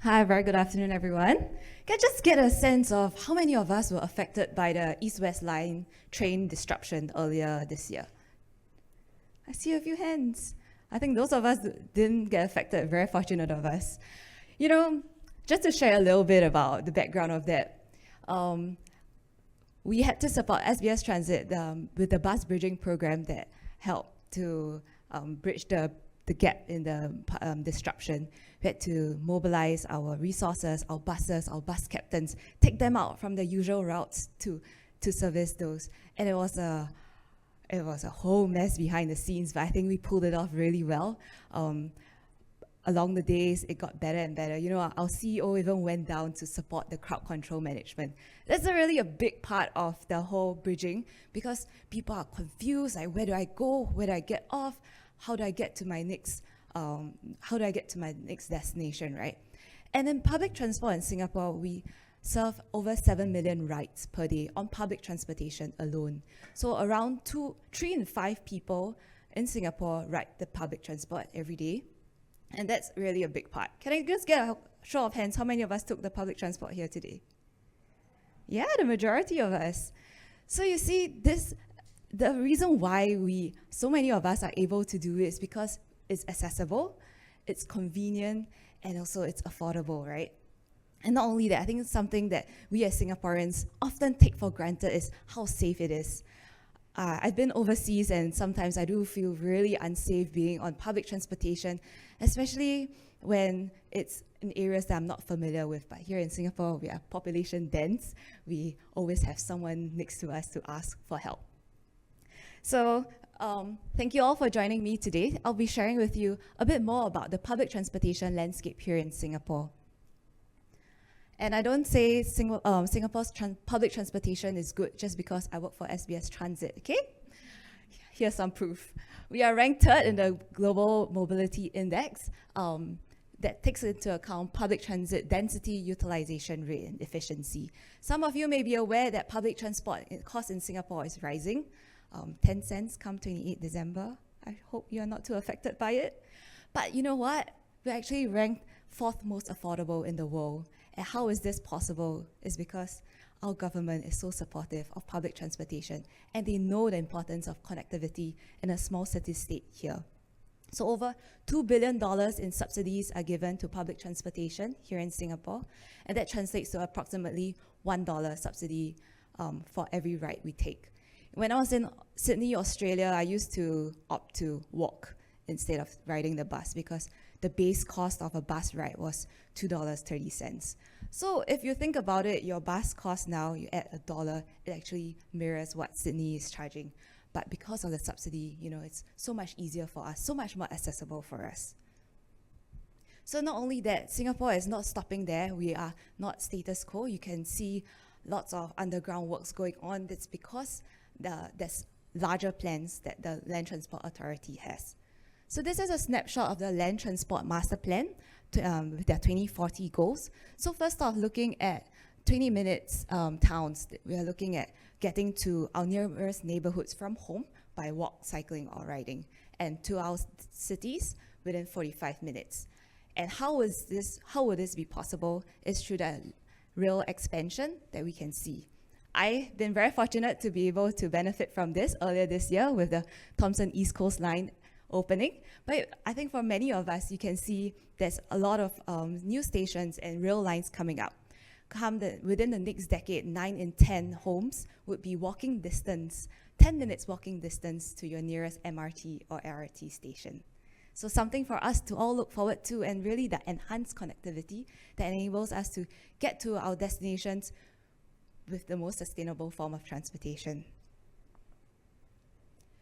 Hi, very good afternoon, everyone. Can I just get a sense of how many of us were affected by the East-West Line train disruption earlier this year? I see a few hands. I think those of us didn't get affected, very fortunate of us. You know, just to share a little bit about the background of that, we had to support SBS Transit with the bus bridging program that helped to bridge the gap in the disruption. We had to mobilize our resources, our buses, our bus captains, take them out from the usual routes to service those. And it was a whole mess behind the scenes, but I think we pulled it off really well. Along the days, it got better and better. You know, our CEO even went down to support the crowd control management. That's really a big part of the whole bridging because people are confused, like where do I go, where do I get off, how do I get to my next destination, right? And in public transport in Singapore, we serve over 7 million rides per day on public transportation alone. So around 3 in 5 people in Singapore ride the public transport every day. And that's really a big part. Can I just get a show of hands? How many of us took the public transport here today? Yeah, the majority of us. So you see, the reason why so many of us are able to do it is because it's accessible, it's convenient, and also it's affordable, right? And not only that, I think it's something that we as Singaporeans often take for granted is how safe it is. I've been overseas and sometimes I do feel really unsafe being on public transportation, especially when it's in areas that I'm not familiar with. But here in Singapore, we are population dense. We always have someone next to us to ask for help. So thank you all for joining me today. I'll be sharing with you a bit more about the public transportation landscape here in Singapore. And I don't say Singapore's public transportation is good just because I work for SBS Transit, okay? Here's some proof. We are ranked 3rd in the Global Mobility Index that takes into account public transit density, utilization rate, and efficiency. Some of you may be aware that public transport cost in Singapore is rising. 10 cents come 28 December. I hope you're not too affected by it. But you know what? We're actually ranked 4th most affordable in the world. And how is this possible? It's because our government is so supportive of public transportation and they know the importance of connectivity in a small city-state here. So over $2 billion in subsidies are given to public transportation here in Singapore, and that translates to approximately $1 subsidy for every ride we take. When I was in Sydney, Australia, I used to opt to walk instead of riding the bus because the base cost of a bus ride was $2.30. So if you think about it, your bus cost now, you add $1, it actually mirrors what Sydney is charging. But because of the subsidy, you know, it's so much easier for us, so much more accessible for us. So not only that, Singapore is not stopping there. We are not status quo. You can see lots of underground works going on. That's because there's larger plans that the Land Transport Authority has. So this is a snapshot of the Land Transport Master Plan with their 2040 goals. So first off, looking at 20 minutes towns, we are looking at getting to our nearest neighborhoods from home by walk, cycling, or riding, and to our cities within 45 minutes. And how will this be possible? Is through the rail expansion that we can see. I've been very fortunate to be able to benefit from this earlier this year with the Thomson East Coast Line opening. But I think for many of us, you can see there's a lot of new stations and rail lines coming up. Within the next decade, 9 in 10 homes would be walking distance, 10 minutes walking distance to your nearest MRT or LRT station. So something for us to all look forward to, and really the enhanced connectivity that enables us to get to our destinations with the most sustainable form of transportation.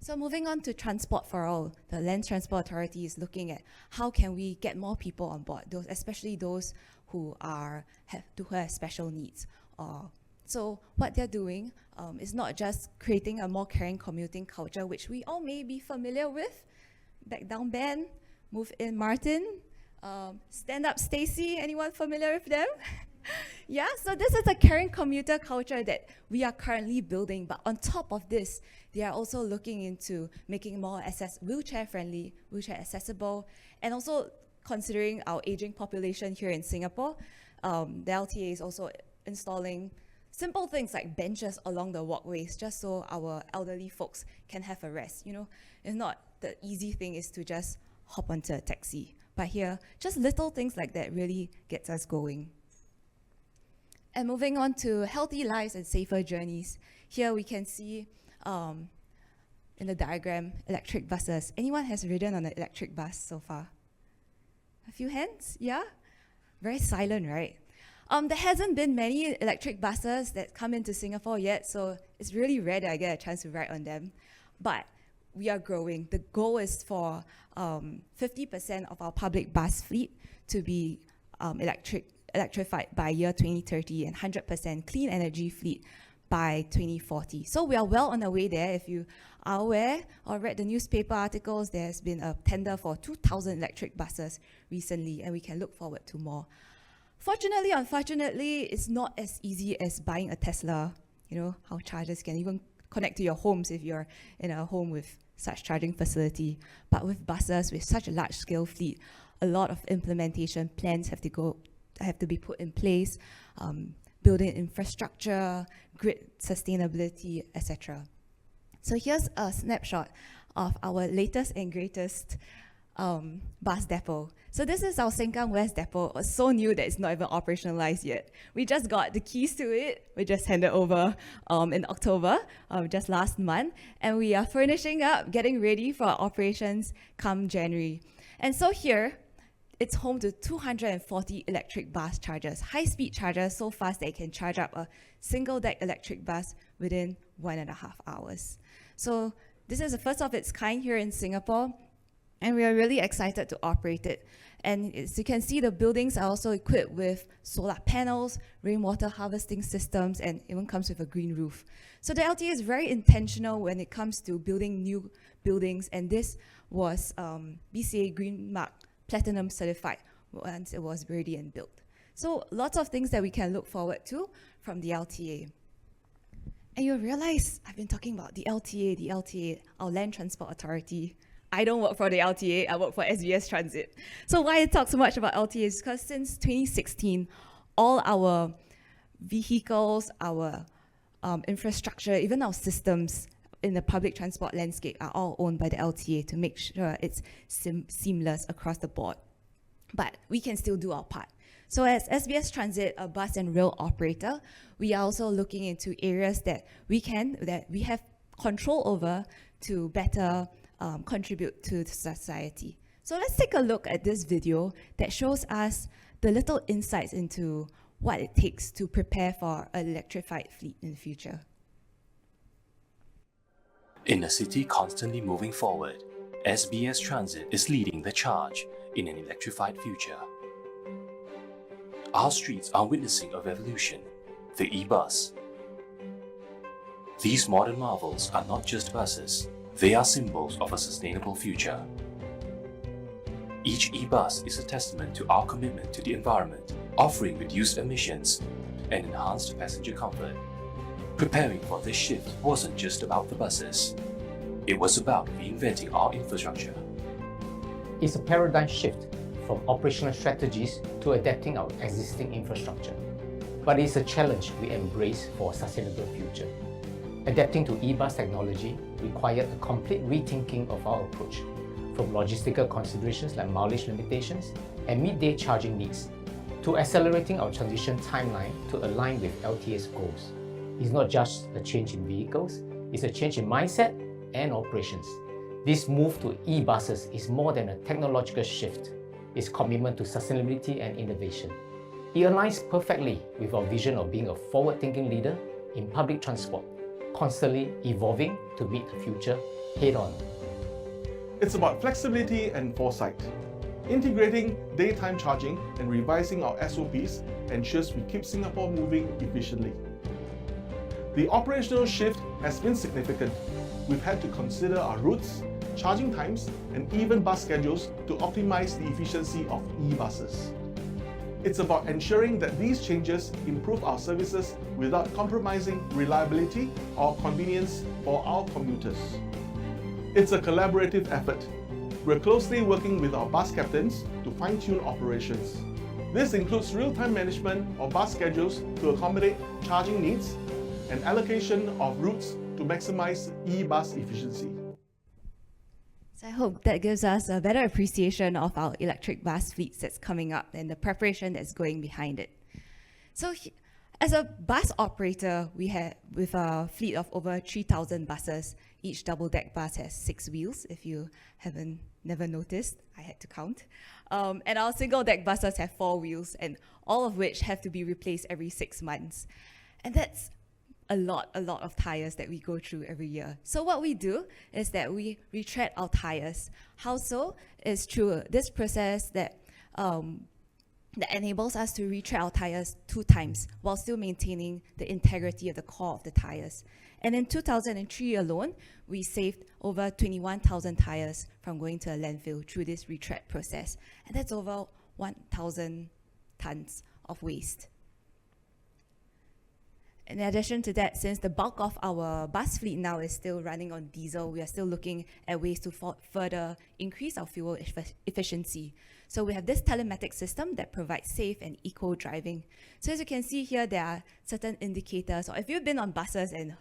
So moving on to Transport for All, the Land Transport Authority is looking at how can we get more people on board, especially those who have special needs. So what they're doing is not just creating a more caring commuting culture, which we all may be familiar with. Back down Ben, move in Martin, stand up Stacy, anyone familiar with them? Yeah, so this is a caring commuter culture that we are currently building, but on top of this, they are also looking into making more wheelchair friendly, wheelchair accessible, and also considering our aging population here in Singapore, the LTA is also installing simple things like benches along the walkways, just so our elderly folks can have a rest. If not, the easy thing is to just hop onto a taxi. But here, just little things like that really gets us going. And moving on to healthy lives and safer journeys. Here we can see in the diagram, electric buses. Anyone has ridden on an electric bus so far? A few hands? Yeah? Very silent, right? There hasn't been many electric buses that come into Singapore yet, so it's really rare that I get a chance to ride on them. But we are growing. The goal is for 50% of our public bus fleet to be electrified by year 2030 and 100% clean energy fleet by 2040. So we are well on our way there. If you are aware or read the newspaper articles, there's been a tender for 2,000 electric buses recently, and we can look forward to more. Fortunately, unfortunately, it's not as easy as buying a Tesla. How chargers can even connect to your homes if you're in a home with such charging facility. But with buses, with such a large-scale fleet, a lot of implementation plans have to be put in place, building infrastructure, grid sustainability, etc. So here's a snapshot of our latest and greatest bus depot. So this is our Sengkang West depot. It's so new that it's not even operationalized yet. We just got the keys to it. We just handed over in October, just last month. And we are furnishing up, getting ready for our operations come January. And so here, it's home to 240 electric bus chargers, high-speed chargers so fast that it can charge up a single-deck electric bus within 1.5 hours. So this is the first of its kind here in Singapore, and we are really excited to operate it. And as you can see, the buildings are also equipped with solar panels, rainwater harvesting systems, and even comes with a green roof. So the LTA is very intentional when it comes to building new buildings, and this was BCA Green Mark Platinum certified once it was ready and built. So lots of things that we can look forward to from the LTA. And you'll realize I've been talking about the LTA, our Land Transport Authority. I don't work for the LTA, I work for SBS Transit. So why I talk so much about LTA is because since 2016, all our vehicles, our infrastructure, even our systems in the public transport landscape are all owned by the LTA to make sure it's seamless across the board. But we can still do our part. So as SBS Transit, a bus and rail operator, we are also looking into areas that we have control over to better contribute to society. So let's take a look at this video that shows us the little insights into what it takes to prepare for an electrified fleet in the future. In a city constantly moving forward, SBS Transit is leading the charge in an electrified future. Our streets are witnessing a revolution, the e-bus. These modern marvels are not just buses, they are symbols of a sustainable future. Each e-bus is a testament to our commitment to the environment, offering reduced emissions and enhanced passenger comfort. Preparing for this shift wasn't just about the buses. It was about reinventing our infrastructure. It's a paradigm shift from operational strategies to adapting our existing infrastructure. But it's a challenge we embrace for a sustainable future. Adapting to e-bus technology required a complete rethinking of our approach, from logistical considerations like mileage limitations and midday charging needs, to accelerating our transition timeline to align with LTA's goals. It's not just a change in vehicles, it's a change in mindset and operations. This move to e-buses is more than a technological shift. It's commitment to sustainability and innovation. It aligns perfectly with our vision of being a forward-thinking leader in public transport, constantly evolving to meet the future head-on. It's about flexibility and foresight. Integrating daytime charging and revising our SOPs ensures we keep Singapore moving efficiently. The operational shift has been significant. We've had to consider our routes, charging times, and even bus schedules to optimize the efficiency of e-buses. It's about ensuring that these changes improve our services without compromising reliability or convenience for our commuters. It's a collaborative effort. We're closely working with our bus captains to fine-tune operations. This includes real-time management of bus schedules to accommodate charging needs and allocation of routes to maximize e-bus efficiency. So I hope that gives us a better appreciation of our electric bus fleets that's coming up and the preparation that's going behind it. So as a bus operator, with a fleet of over 3,000 buses. Each double-deck bus has 6 wheels. If you never noticed, I had to count. And our single-deck buses have 4 wheels, and all of which have to be replaced every 6 months. And that's a lot of tires that we go through every year. So what we do is that we retread our tires. How so? Is through this process that enables us to retread our tires 2 times while still maintaining the integrity of the core of the tires. And in 2003 alone, we saved over 21,000 tires from going to a landfill through this retread process. And that's over 1,000 tons of waste. In addition to that, since the bulk of our bus fleet now is still running on diesel, we are still looking at ways to further increase our fuel efficiency. So we have this telematics system that provides safe and eco-driving. So as you can see here, there are certain indicators, or if you've been on buses and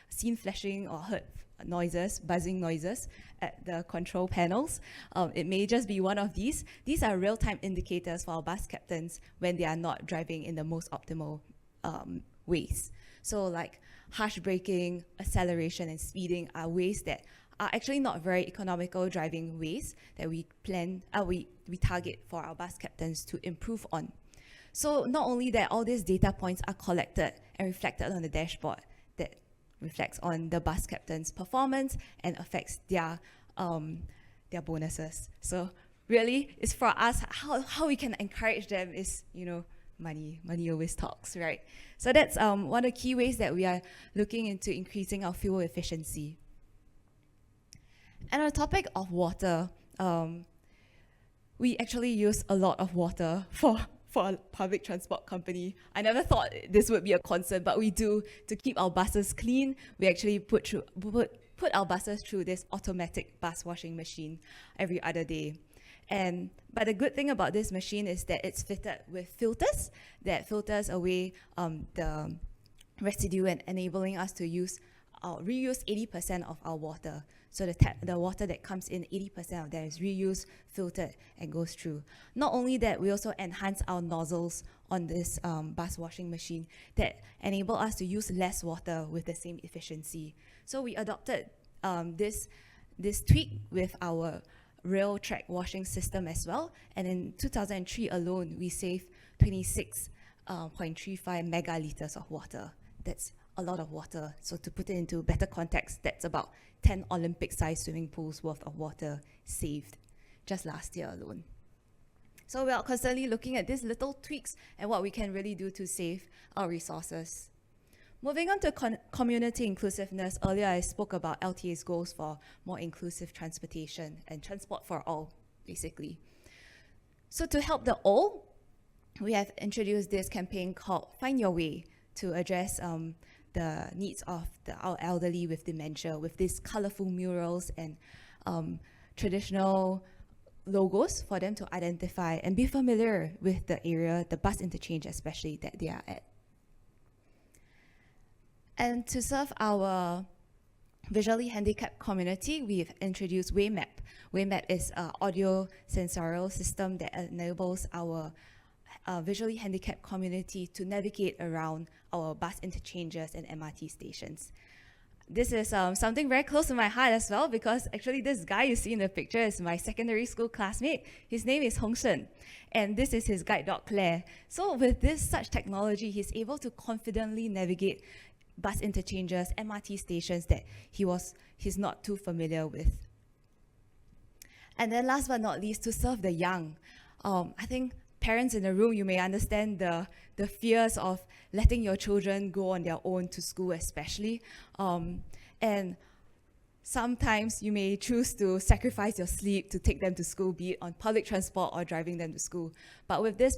seen flashing or heard noises, buzzing noises at the control panels, it may just be one of these. These are real-time indicators for our bus captains when they are not driving in the most optimal ways. So like harsh braking, acceleration, and speeding are ways that are actually not very economical driving ways that we target for our bus captains to improve on. So not only that, all these data points are collected and reflected on the dashboard that reflects on the bus captain's performance and affects their bonuses. So really, it's for us, how we can encourage them is, money always talks, right? So that's one of the key ways that we are looking into increasing our fuel efficiency. And on the topic of water, we actually use a lot of water for a public transport company. I never thought this would be a concern, but we do. To keep our buses clean, we actually put our buses through this automatic bus washing machine every other day. But the good thing about this machine is that it's fitted with filters that filters away the residue and enabling us to reuse 80% of our water. So the water that comes in, 80% of that is reused, filtered, and goes through. Not only that, we also enhance our nozzles on this bus washing machine that enable us to use less water with the same efficiency. So we adopted this tweak with our rail track washing system as well. And in 2003 alone, we saved 26.35 megaliters of water. That's a lot of water. So to put it into better context, that's about 10 Olympic-sized swimming pools worth of water saved just last year alone. So we are constantly looking at these little tweaks and what we can really do to save our resources. Moving on to community inclusiveness, earlier I spoke about LTA's goals for more inclusive transportation and transport for all, basically. So to help the all, we have introduced this campaign called Find Your Way to address the needs of our elderly with dementia, with these colorful murals and traditional logos for them to identify and be familiar with the area, the bus interchange especially, that they are at. And to serve our visually handicapped community, we've introduced WayMap. WayMap is an audio sensorial system that enables our visually handicapped community to navigate around our bus interchanges and MRT stations. This is something very close to my heart as well, because actually this guy you see in the picture is my secondary school classmate. His name is Hong Shen, and this is his guide dog Claire. So with such technology, he's able to confidently navigate bus interchanges, MRT stations that he's not too familiar with. And then last but not least, to serve the young. I think parents in the room, you may understand the fears of letting your children go on their own to school especially. And sometimes you may choose to sacrifice your sleep to take them to school, be it on public transport or driving them to school. But with this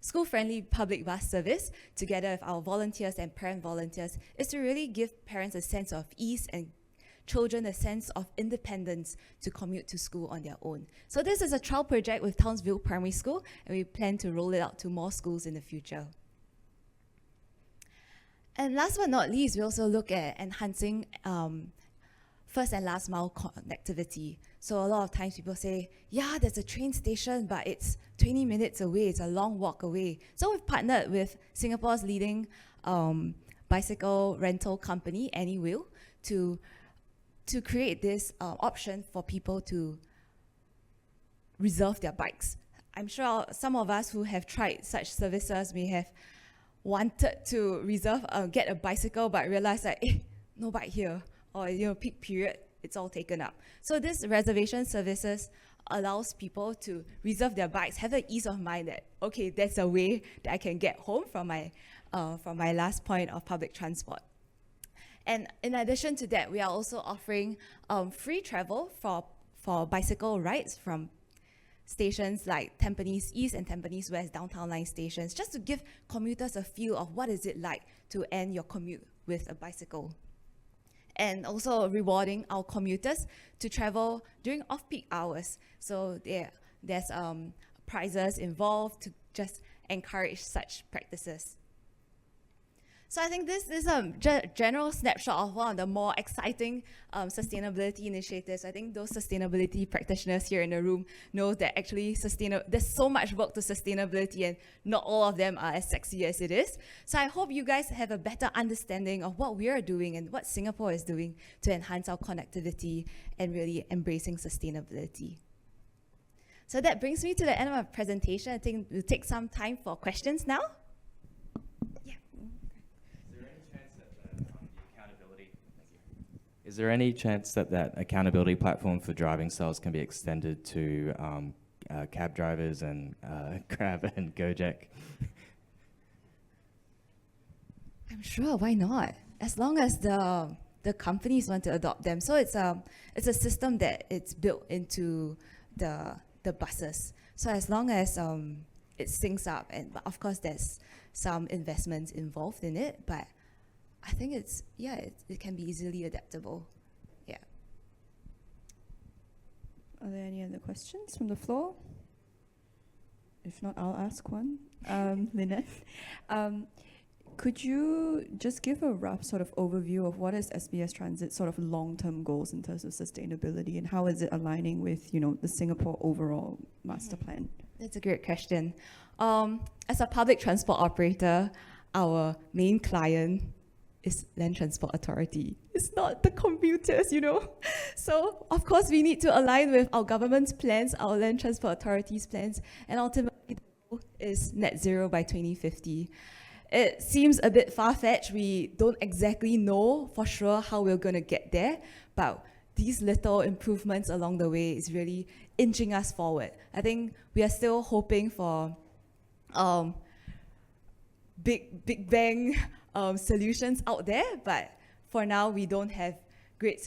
school-friendly public bus service, together with our volunteers and parent volunteers, is to really give parents a sense of ease and children a sense of independence to commute to school on their own. So this is a trial project with Townsville Primary School, and we plan to roll it out to more schools in the future. And last but not least, we also look at enhancing first and last mile connectivity. So a lot of times people say, yeah, there's a train station, but it's 20 minutes away, it's a long walk away. So we've partnered with Singapore's leading bicycle rental company, Anywheel, to create this option for people to reserve their bikes. I'm sure some of us who have tried such services may have wanted to reserve, get a bicycle, but realized that, no bike here, or peak period, it's all taken up. So this reservation services allows people to reserve their bikes, have the ease of mind that, okay, that's a way that I can get home from my last point of public transport. And in addition to that, we are also offering free travel for bicycle rides from stations like Tampines East and Tampines West downtown line stations, just to give commuters a feel of what is it like to end your commute with a bicycle. And also rewarding our commuters to travel during off-peak hours. So there's prizes involved to just encourage such practices. So I think this is a general snapshot of one of the more exciting sustainability initiatives. I think those sustainability practitioners here in the room know that actually there's so much work to sustainability, and not all of them are as sexy as it is. So I hope you guys have a better understanding of what we are doing and what Singapore is doing to enhance our connectivity and really embracing sustainability. So that brings me to the end of my presentation. I think we'll take some time for questions now. Is there any chance that that accountability platform for driving styles can be extended to cab drivers and Grab and Gojek? I'm sure, why not? As long as the companies want to adopt them. So it's a system that it's built into the buses. So as long as it syncs up, and of course there's some investments involved in it, but I think it can be easily adaptable. Yeah. Are there any other questions from the floor? If not, I'll ask one. Lynette, could you just give a rough sort of overview of what is SBS Transit's sort of long-term goals in terms of sustainability, and how is it aligning with, the Singapore overall master plan? That's a great question. As a public transport operator, our main client is Land Transport Authority. It's not the commuters, So, of course, we need to align with our government's plans, our Land Transport Authority's plans, and ultimately the goal is net zero by 2050. It seems a bit far-fetched. We don't exactly know for sure how we're going to get there, but these little improvements along the way is really inching us forward. I think we are still hoping for big bang solutions out there, but for now we don't have great.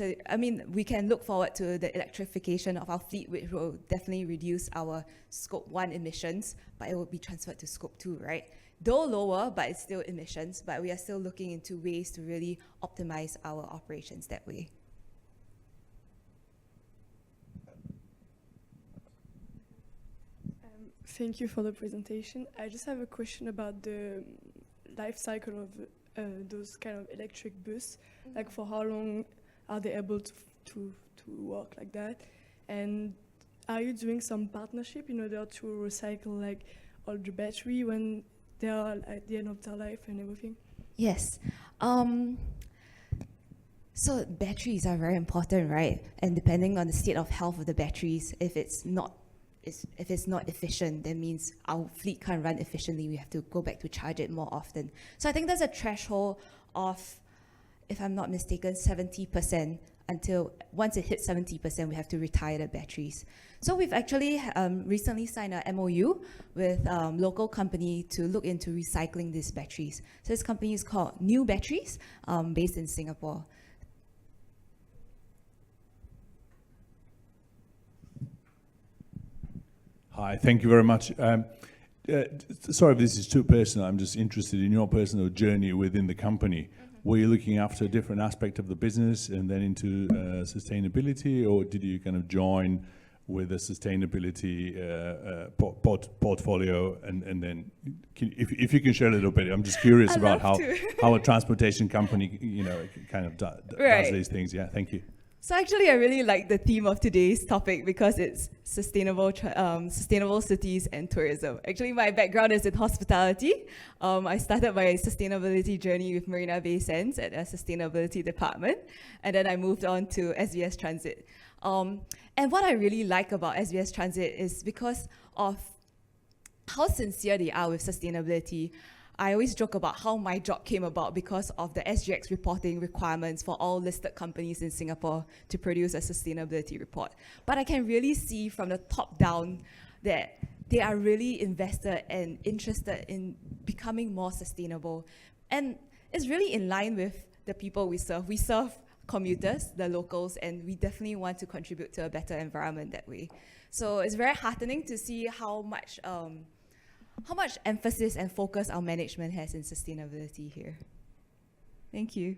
We can look forward to the electrification of our fleet, which will definitely reduce our Scope 1 emissions, but it will be transferred to Scope 2, right? Though lower, but it's still emissions, but we are still looking into ways to really optimize our operations that way. Thank you for the presentation. I just have a question about the life cycle of those kind of electric bus. Mm-hmm. Like, for how long are they able to work like that? And are you doing some partnership in order to recycle like all the battery when they are at the end of their life and everything? Yes. So batteries are very important, right? And depending on the state of health of the batteries, if it's not efficient, that means our fleet can't run efficiently. We have to go back to charge it more often. So I think there's a threshold of, if I'm not mistaken, 70%. Until once it hits 70%, we have to retire the batteries. So we've actually recently signed a MOU with a local company to look into recycling these batteries. So this company is called New Batteries, based in Singapore. Hi, thank you very much. Sorry if this is too personal. I'm just interested in your personal journey within the company. were you looking after a different aspect of the business and then into sustainability, or did you kind of join with a sustainability portfolio, and then if you can share a little bit, I'm just curious I'd about love how a transportation company, you know, kind of does Right. these things. Yeah, thank you. So actually, I really like the theme of today's topic because it's sustainable cities and tourism. Actually, my background is in hospitality. I started my sustainability journey with Marina Bay Sands at a sustainability department, and then I moved on to SBS Transit. And what I really like about SBS Transit is because of how sincere they are with sustainability. I always joke about how my job came about because of the SGX reporting requirements for all listed companies in Singapore to produce a sustainability report. But I can really see from the top down that they are really invested and interested in becoming more sustainable. And it's really in line with the people we serve. We serve commuters, the locals, and we definitely want to contribute to a better environment that way. So it's very heartening to see how much emphasis and focus our management has in sustainability here. Thank you.